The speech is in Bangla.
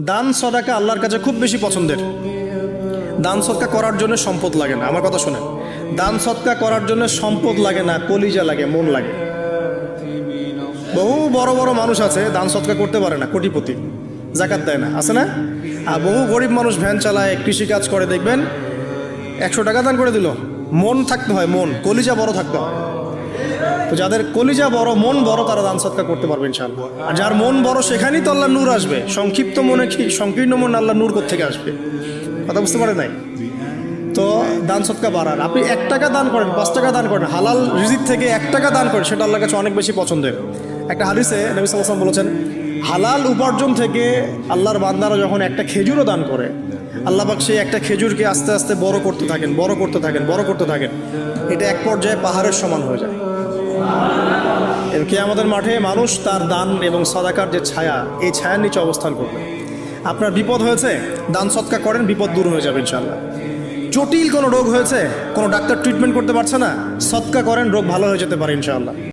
দান সদাকা আল্লাহর কাছে খুব বেশি পছন্দের। দান সদকা করার জন্য সম্পদ লাগে না, আমার কথা শোনেন। দান সদকা করার জন্য সম্পদ লাগে না, কলিজা লাগে, মন লাগে। বহু বড় বড় মানুষ আছে দান সদকা করতে পারে না, কোটিপতি, জাকাত দেয় না, আছে না? আর বহু গরিব মানুষ ভ্যান চালায়, কৃষিকাজ করে, দেখবেন 100 টাকা দান করে দিল। মন থাকতে হয়, মন, কলিজা বড় থাকতে হয়। তো যাদের কলিজা বড়, মন বড়, তারা দান সদকা করতে পারবে ইনশাআল্লাহ। আর যার মন বড় সেখানেই তো আল্লাহ নূর আসবে। সংক্ষিপ্ত মনে কি, সংকীর্ণ মন আল্লাহ নূর কোত্থেকে আসবে? কথা বুঝতে পারে নাই? তো দান সদকা বাড়ান। আপনি 1 টাকা দান করেন, 5 টাকা দান করেন, হালাল রিজিক থেকে 1 টাকা দান করেন, সেটা আল্লাহর কাছে অনেক বেশি পছন্দের। একটা হাদিসে নবী সাল্লাল্লাহু আলাইহি ওয়াসাল্লাম বলেছেন, হালাল উপার্জন থেকে আল্লাহর বান্দারা যখন একটা খেজুরও দান করে, আল্লাহ পাক সেই একটা খেজুরকে আস্তে আস্তে বড় করতে থাকেন, বড় করতে থাকেন, বড় করতে থাকেন। এটা এক পর্যায়ে পাহাড়ের সমান হয়ে যায়। এবং কিয়ামতের মাঠে মানুষ তার দান এবং সাদাকার যে ছায়া, এই ছায়ার নিচে অবস্থান করবে। আপনার বিপদ হয়েছে, দান সদকা করেন, বিপদ দূর হয়ে যাবে ইনশাআল্লাহ। জটিল কোনো রোগ হয়েছে, কোনো ডাক্তার ট্রিটমেন্ট করতে পারছে না, সদকা করেন, রোগ ভালো হয়ে যেতে পারে ইনশাআল্লাহ।